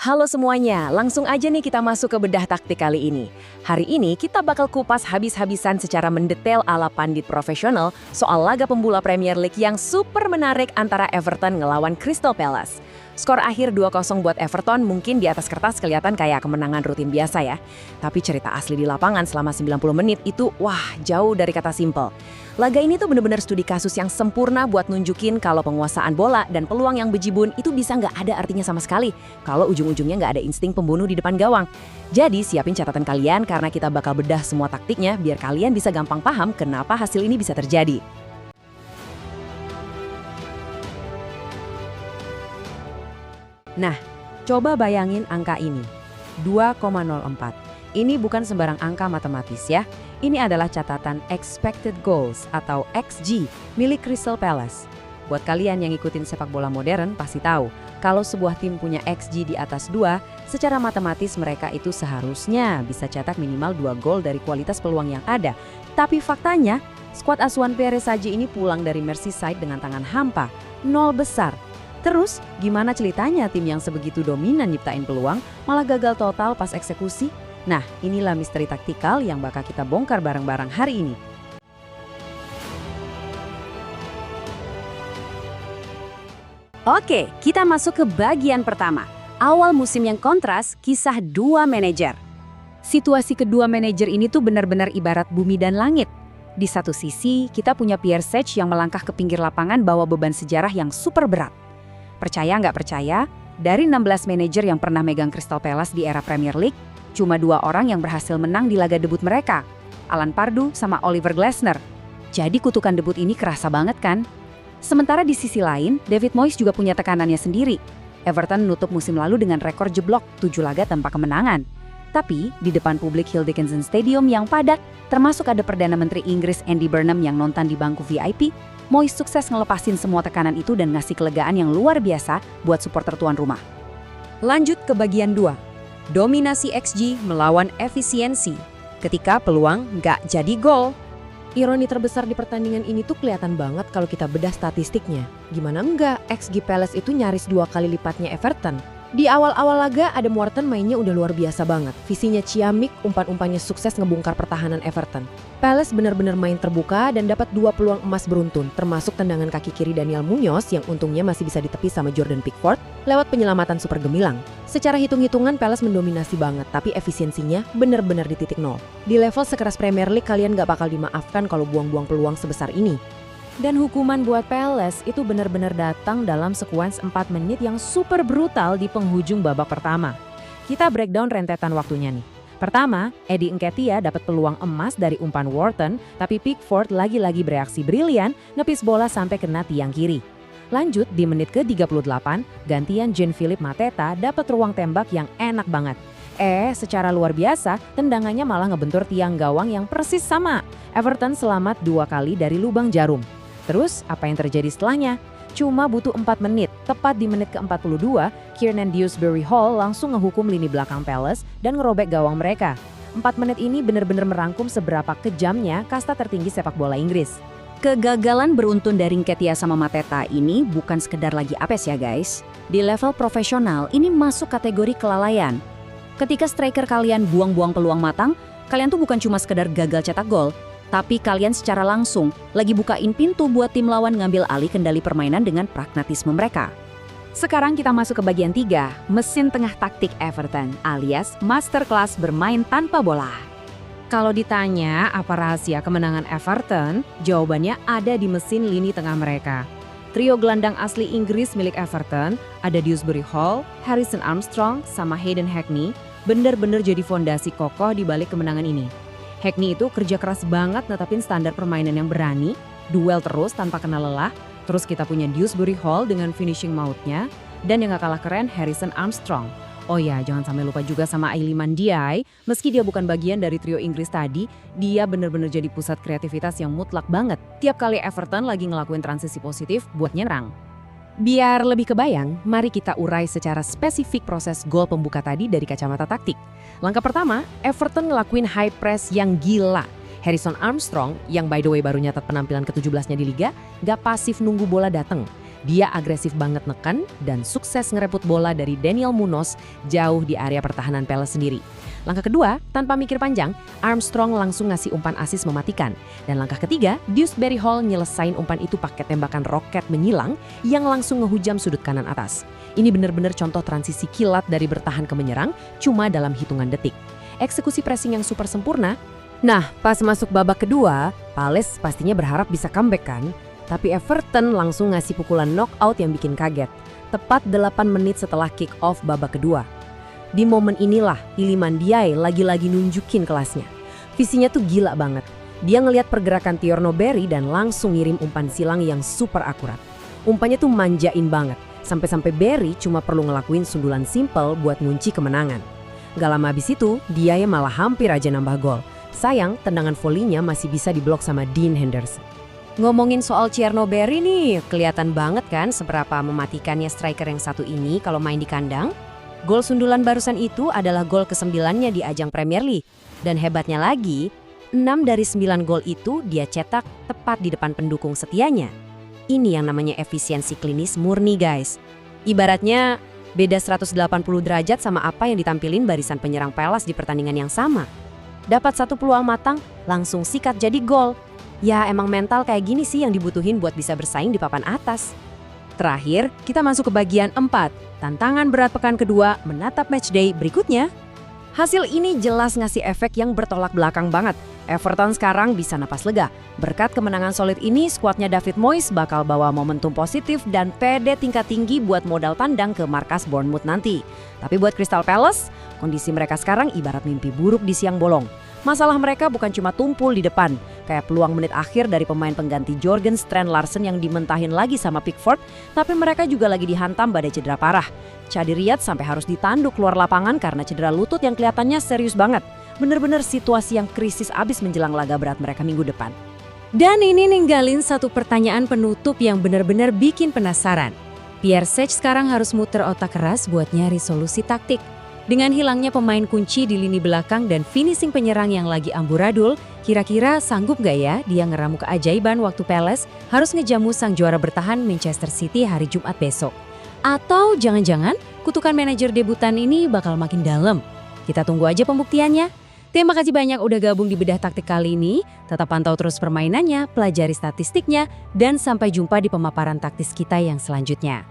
Halo semuanya, langsung aja nih kita masuk ke bedah taktik kali ini. Hari ini kita bakal kupas habis-habisan secara mendetail ala pandit profesional soal laga pemula Premier League yang super menarik antara Everton ngelawan Crystal Palace. Skor akhir 2-0 buat Everton mungkin di atas kertas kelihatan kayak kemenangan rutin biasa ya. Tapi cerita asli di lapangan selama 90 menit itu wah jauh dari kata simple. Laga ini tuh bener-bener studi kasus yang sempurna buat nunjukin kalau penguasaan bola dan peluang yang bejibun itu bisa nggak ada artinya sama sekali kalau ujung-ujungnya nggak ada insting pembunuh di depan gawang. Jadi siapin catatan kalian karena kita bakal bedah semua taktiknya biar kalian bisa gampang paham kenapa hasil ini bisa terjadi. Nah, coba bayangin angka ini, 2,04. Ini bukan sembarang angka matematis ya. Ini adalah catatan expected goals atau XG milik Crystal Palace. Buat kalian yang ngikutin sepak bola modern pasti tahu, kalau sebuah tim punya XG di atas 2, secara matematis mereka itu seharusnya bisa cetak minimal 2 gol dari kualitas peluang yang ada. Tapi faktanya, skuad asuhan Perez saja ini pulang dari Merseyside dengan tangan hampa, 0 besar. Terus, gimana ceritanya tim yang sebegitu dominan nyiptain peluang malah gagal total pas eksekusi? Nah, inilah misteri taktikal yang bakal kita bongkar bareng-bareng hari ini. Oke, kita masuk ke bagian pertama. Awal musim yang kontras, kisah dua manajer. Situasi kedua manajer ini tuh benar-benar ibarat bumi dan langit. Di satu sisi, kita punya Pierre Sage yang melangkah ke pinggir lapangan bawa beban sejarah yang super berat. Percaya nggak percaya, dari 16 manajer yang pernah megang Crystal Palace di era Premier League, cuma 2 orang yang berhasil menang di laga debut mereka, Alan Pardew sama Oliver Glasner. Jadi kutukan debut ini kerasa banget kan? Sementara di sisi lain, David Moyes juga punya tekanannya sendiri. Everton menutup musim lalu dengan rekor jeblok 7 laga tanpa kemenangan. Tapi, di depan publik Hill Dickinson Stadium yang padat, termasuk ada Perdana Menteri Inggris Andy Burnham yang nonton di bangku VIP, Moyes sukses ngelepasin semua tekanan itu dan ngasih kelegaan yang luar biasa buat supporter tuan rumah. Lanjut ke bagian 2. Dominasi XG melawan efisiensi. Ketika peluang nggak jadi gol. Ironi terbesar di pertandingan ini tuh kelihatan banget kalau kita bedah statistiknya. Gimana enggak, XG Palace itu nyaris 2 kali lipatnya Everton. Di awal-awal laga, Adam Wharton mainnya udah luar biasa banget. Visinya ciamik, umpan-umpannya sukses ngebongkar pertahanan Everton. Palace benar-benar main terbuka dan dapat 2 peluang emas beruntun, termasuk tendangan kaki kiri Daniel Munoz yang untungnya masih bisa ditepis sama Jordan Pickford lewat penyelamatan super gemilang. Secara hitung-hitungan Palace mendominasi banget, tapi efisiensinya benar-benar di titik nol. Di level sekeras Premier League kalian gak bakal dimaafkan kalau buang-buang peluang sebesar ini. Dan hukuman buat Palace itu benar-benar datang dalam sekuens 4 menit yang super brutal di penghujung babak pertama. Kita breakdown rentetan waktunya nih. Pertama, Eddie Nketiah dapat peluang emas dari umpan Wharton, tapi Pickford lagi-lagi bereaksi brilian nepis bola sampai kena tiang kiri. Lanjut di menit ke-38, gantian Jean-Philippe Mateta dapat ruang tembak yang enak banget. Secara luar biasa, tendangannya malah ngebentur tiang gawang yang persis sama. Everton selamat 2 kali dari lubang jarum. Terus, apa yang terjadi setelahnya? Cuma butuh 4 menit, tepat di menit ke-42, Kiernan Dewsbury Hall langsung ngehukum lini belakang Palace dan ngerobek gawang mereka. 4 menit ini benar-benar merangkum seberapa kejamnya kasta tertinggi sepak bola Inggris. Kegagalan beruntun dari Nketiah sama Mateta ini bukan sekedar lagi apes ya guys. Di level profesional, ini masuk kategori kelalaian. Ketika striker kalian buang-buang peluang matang, kalian tuh bukan cuma sekedar gagal cetak gol, tapi kalian secara langsung lagi bukain pintu buat tim lawan ngambil alih kendali permainan dengan pragmatisme mereka. Sekarang kita masuk ke bagian 3, mesin tengah taktik Everton alias masterclass bermain tanpa bola. Kalau ditanya apa rahasia kemenangan Everton, jawabannya ada di mesin lini tengah mereka. Trio gelandang asli Inggris milik Everton, ada Dewsbury Hall, Harrison Armstrong, sama Hayden Hackney, benar-benar jadi fondasi kokoh di balik kemenangan ini. Hackney itu kerja keras banget netapin standar permainan yang berani, duel terus tanpa kena lelah, terus kita punya Dewsbury Hall dengan finishing mautnya, dan yang gak kalah keren Harrison Armstrong. Oh ya, jangan sampai lupa juga sama Iliman Ndiaye, meski dia bukan bagian dari trio Inggris tadi, dia benar-benar jadi pusat kreativitas yang mutlak banget. Tiap kali Everton lagi ngelakuin transisi positif buat nyerang. Biar lebih kebayang, mari kita urai secara spesifik proses gol pembuka tadi dari kacamata taktik. Langkah pertama, Everton ngelakuin high press yang gila. Harrison Armstrong, yang by the way baru nyatat penampilan ke-17-nya di Liga, gak pasif nunggu bola dateng. Dia agresif banget neken dan sukses ngerebut bola dari Daniel Munoz jauh di area pertahanan Palace sendiri. Langkah kedua, tanpa mikir panjang, Armstrong langsung ngasih umpan asis mematikan. Dan langkah ketiga, Dewsbury Hall nyelesain umpan itu pakai tembakan roket menyilang yang langsung ngehujam sudut kanan atas. Ini benar-benar contoh transisi kilat dari bertahan ke menyerang cuma dalam hitungan detik. Eksekusi pressing yang super sempurna. Nah, pas masuk babak kedua, Palace pastinya berharap bisa comeback kan? Tapi Everton langsung ngasih pukulan knockout yang bikin kaget. Tepat 8 menit setelah kick off babak kedua. Di momen inilah Iliman Ndiaye lagi-lagi nunjukin kelasnya. Visinya tuh gila banget. Dia ngelihat pergerakan Tierno Berry dan langsung ngirim umpan silang yang super akurat. Umpannya tuh manjain banget. Sampai-sampai Berry cuma perlu ngelakuin sundulan simple buat ngunci kemenangan. Gak lama habis itu, Ndiaye malah hampir aja nambah gol. Sayang, tendangan volley-nya masih bisa diblok sama Dean Henderson. Ngomongin soal Tierno Berry nih, kelihatan banget kan seberapa mematikannya striker yang satu ini kalau main di kandang. Gol sundulan barusan itu adalah gol ke-9-nya di ajang Premier League. Dan hebatnya lagi, 6 dari 9 gol itu dia cetak tepat di depan pendukung setianya. Ini yang namanya efisiensi klinis murni guys. Ibaratnya beda 180 derajat sama apa yang ditampilin barisan penyerang Palace di pertandingan yang sama. Dapat satu peluang matang, langsung sikat jadi gol. Ya emang mental kayak gini sih yang dibutuhin buat bisa bersaing di papan atas. Terakhir, kita masuk ke bagian 4. Tantangan berat pekan kedua menatap matchday berikutnya. Hasil ini jelas ngasih efek yang bertolak belakang banget. Everton sekarang bisa napas lega. Berkat kemenangan solid ini, skuadnya David Moyes bakal bawa momentum positif dan pede tingkat tinggi buat modal tandang ke markas Bournemouth nanti. Tapi buat Crystal Palace, kondisi mereka sekarang ibarat mimpi buruk di siang bolong. Masalah mereka bukan cuma tumpul di depan, kayak peluang menit akhir dari pemain pengganti Jørgen Strand Larsen yang dimentahin lagi sama Pickford, tapi mereka juga lagi dihantam badai cedera parah. Chadi Riyad sampai harus ditanduk keluar lapangan karena cedera lutut yang kelihatannya serius banget. Bener-bener situasi yang krisis abis menjelang laga berat mereka minggu depan. Dan ini ninggalin satu pertanyaan penutup yang bener-bener bikin penasaran. Pierre Sech sekarang harus muter otak keras buat nyari solusi taktik. Dengan hilangnya pemain kunci di lini belakang dan finishing penyerang yang lagi amburadul, kira-kira sanggup gak ya dia ngeramu keajaiban waktu Palace harus ngejamu sang juara bertahan Manchester City hari Jumat besok? Atau jangan-jangan kutukan manajer debutan ini bakal makin dalam? Kita tunggu aja pembuktiannya. Terima kasih banyak udah gabung di Bedah Taktik kali ini. Tetap pantau terus permainannya, pelajari statistiknya, dan sampai jumpa di pemaparan taktis kita yang selanjutnya.